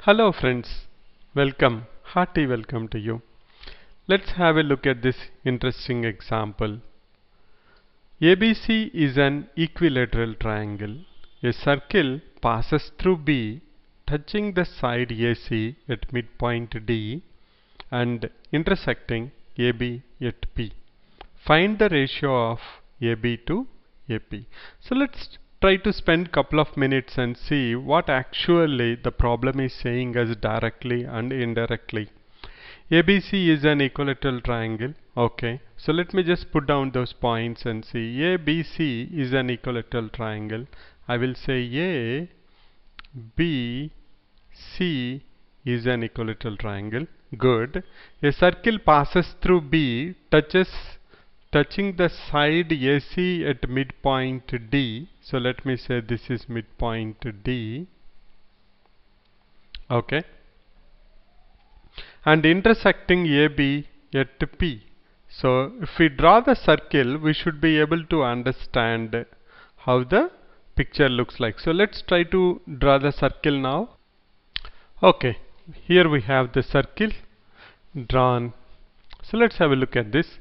Hello friends, hearty welcome to you. Let's have a look at this interesting example. ABC is an equilateral triangle. A circle passes through B, touching the side AC at midpoint D and intersecting AB at P. Find the ratio of AB to AP. So let's try to spend couple of minutes and see what actually the problem is saying us directly and indirectly. ABC is an equilateral triangle. Okay, so let me just put down those points and see. ABC is an equilateral triangle. I will say A, B, C is an equilateral triangle. Good. A circle passes through B, touching the side AC at midpoint D. So let me say this is midpoint D. Okay. And intersecting AB at P. So if we draw the circle, we should be able to understand how the picture looks like. So let's try to draw the circle now. Okay, here we have the circle drawn. So let's have a look at this.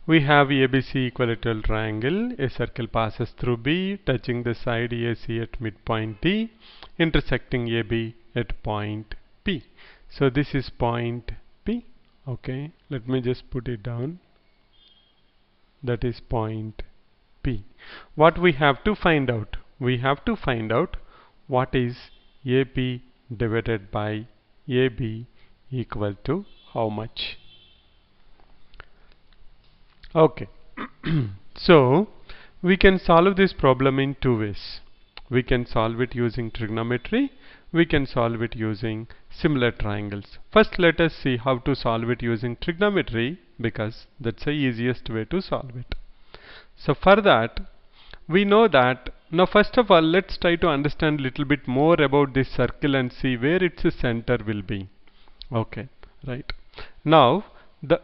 We have ABC equilateral triangle. A circle passes through B, touching the side AC at midpoint D, intersecting AB at point P. So this is point P. Okay, let me just put it down. That is point P. What we have to find out? We have to find out what is AP divided by AB equal to how much. Okay. So we can solve this problem in two ways. We can solve it using trigonometry. We can solve it using similar triangles. First let us see how to solve it using trigonometry, because that's the easiest way to solve it. So for that, we know that now first of all let's try to understand a little bit more about this circle and see where its center will be. Okay, right. Now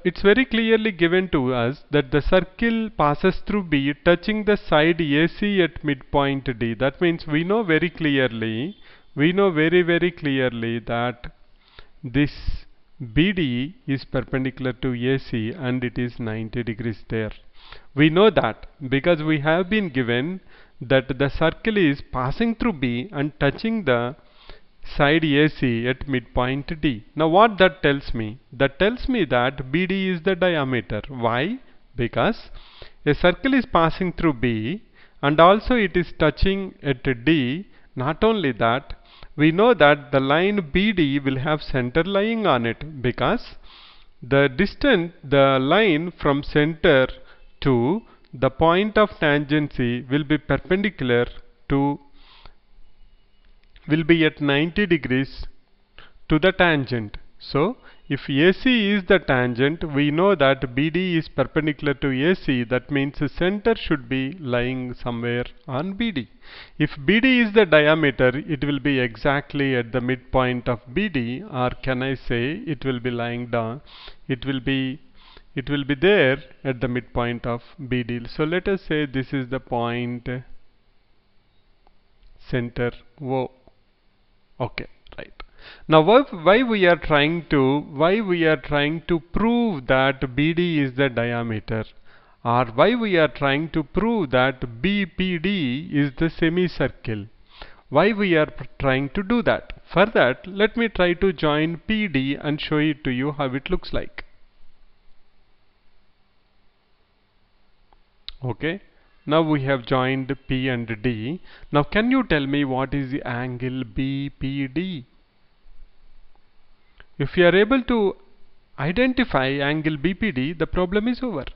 it's very clearly given to us that the circle passes through B, touching the side AC at midpoint D. That means we know very clearly, very clearly that this BD is perpendicular to AC and it is 90 degrees there. We know that because we have been given that the circle is passing through B and touching the side AC at midpoint D. Now what that tells me? That tells me that BD is the diameter. Why? Because a circle is passing through B and also it is touching at D. Not only that, we know that the line BD will have center lying on it, because the line from center to the point of tangency will be perpendicular to will be at 90 degrees to the tangent. So if AC is the tangent, we know that BD is perpendicular to AC. That means the center should be lying somewhere on BD. If BD is the diameter, it will be exactly at the midpoint of BD, or can I say it will be lying down, it will be there at the midpoint of BD. So let us say this is the point center O. Okay, right. Now why we are trying to prove that BD is the diameter, or why we are trying to prove that BPD is the semicircle? Why we are trying to do that? For that, let me try to join PD and show it to you how it looks like. Okay. Now we have joined P and D. Now can you tell me what is the angle BPD? If you are able to identify angle BPD, the problem is over.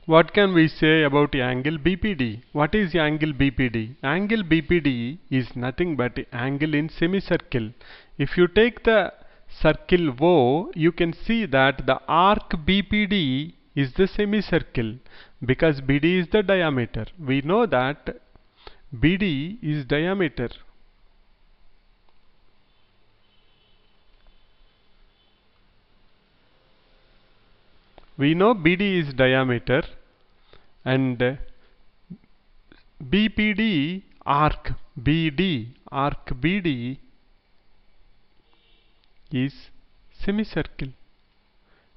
What can we say about angle BPD? What is angle BPD? Angle BPD is nothing but angle in semicircle. If you take the circle O, you can see that the arc BPD is the semicircle, because BD is the diameter. We know that BD is diameter. We know BD is diameter, and BPD arc BD is semicircle.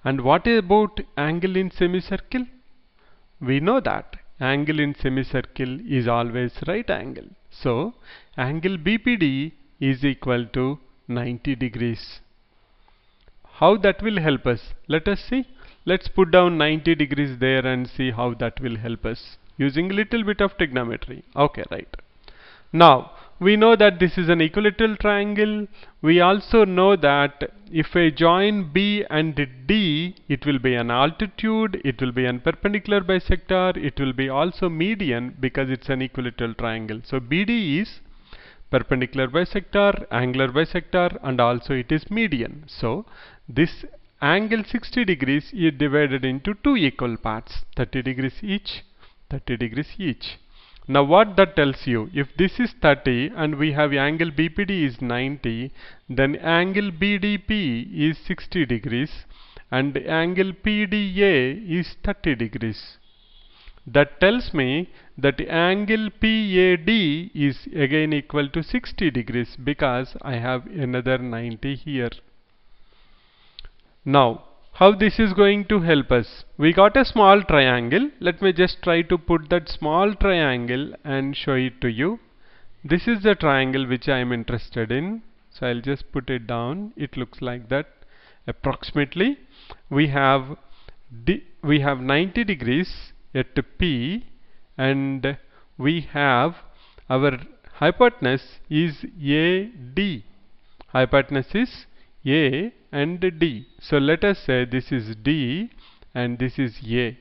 And what about angle in semicircle? We know that angle in semicircle is always right angle. So angle BPD is equal to 90 degrees. How that will help us? Let us see. Let's put down 90 degrees there and see how that will help us using a little bit of trigonometry. Okay, right. Now we know that this is an equilateral triangle. We also know that if I join B and D, it will be an altitude, it will be an perpendicular bisector, it will be also median because it's an equilateral triangle. So BD is perpendicular bisector, angular bisector, and also it is median. So this angle 60 degrees is divided into two equal parts, 30 degrees each, 30 degrees each. Now what that tells you, if this is 30 and we have angle BPD is 90, then angle BDP is 60 degrees and angle PDA is 30 degrees. That tells me that angle PAD is again equal to 60 degrees because I have another 90 here. Now how this is going to help us? We got a small triangle. Let me just try to put that small triangle and show it to you. This is the triangle which I am interested in. So I'll just put it down. It looks like that approximately. We have 90 degrees at P, and we have our hypotenuse is AD. Hypotenuse is A and D. So let us say this is D and this is A.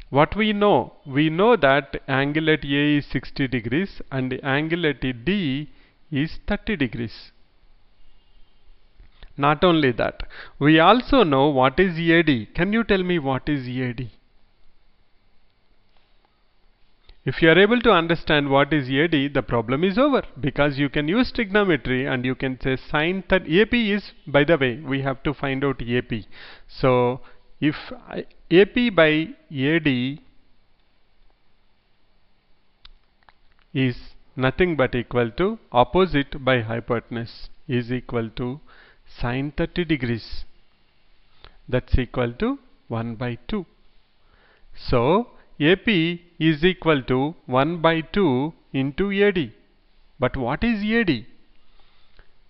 What we know? We know that angle at A is 60 degrees and angle at D is 30 degrees. Not only that, we also know what is AD. Can you tell me what is AD? If you are able to understand what is AD, the problem is over because you can use trigonometry and you can say sine AP is, by the way, we have to find out AP. So if AP by AD is nothing but equal to opposite by hypotenuse is equal to sine 30 degrees. That's equal to 1 by 2. So AP is equal to 1 by 2 into AD. But what is AD?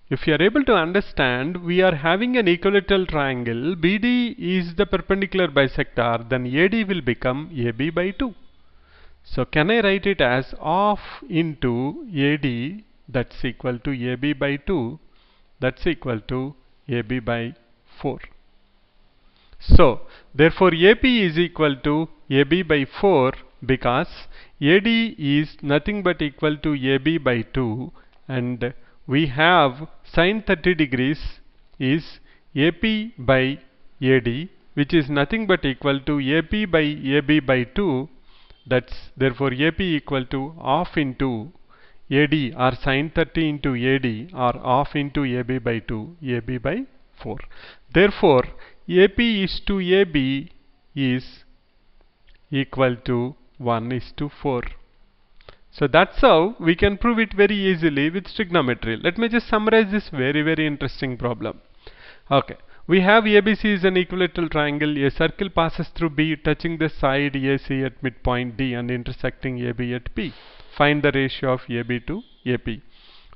If you are able to understand, we are having an equilateral triangle. BD is the perpendicular bisector, then AD will become AB by 2. So can I write it as half into AD, that's equal to AB by 2, that's equal to AB by 4. So therefore AP is equal to AB by 4 because AD is nothing but equal to AB by 2, and we have sine 30 degrees is AP by AD, which is nothing but equal to AP by AB by 2. That's therefore AP equal to half into AD, or sine 30 into AD, or half into AB by 2, AB by 4. Therefore AP is to AB is equal to 1:4. So that's how we can prove it very easily with trigonometry. Let me just summarize this very interesting problem. Okay, we have ABC is an equilateral triangle. A circle passes through B, touching the side AC at midpoint D and intersecting AB at P. Find the ratio of AB to AP.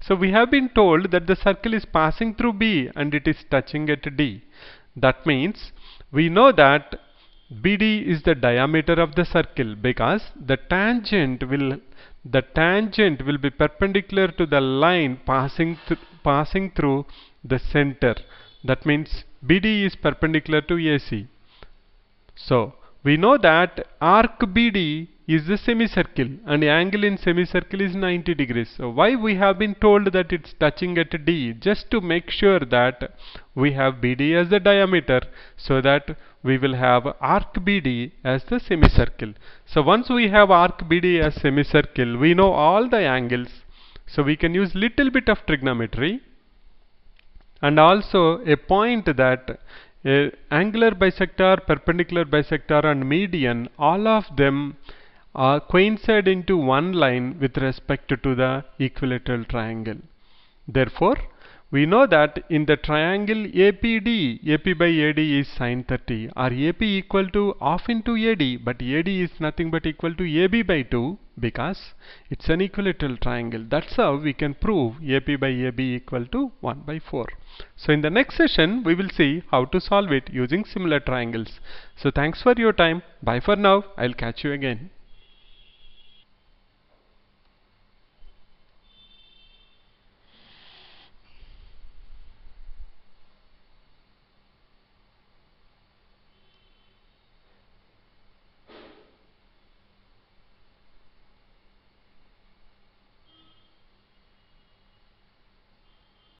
So we have been told that the circle is passing through B and it is touching at D. That means we know that BD is the diameter of the circle because the tangent will be perpendicular to the line passing through the center. That means BD is perpendicular to AC. So we know that arc BD is the semicircle and the angle in semicircle is 90 degrees. So why we have been told that it's touching at D? Just to make sure that we have BD as the diameter, so that we will have arc BD as the semicircle. So once we have arc BD as semicircle, we know all the angles. So we can use little bit of trigonometry, and also a point that angular bisector, perpendicular bisector and median, all of them coincide into one line with respect to the equilateral triangle. Therefore We know that in the triangle APD, AP by AD is sin 30, or AP equal to half into AD, but AD is nothing but equal to AB by 2 because it's an equilateral triangle. That's how we can prove AP by AB equal to 1 by 4. So in the next session we will see how to solve it using similar triangles. So thanks for your time. Bye for now. I'll catch you again.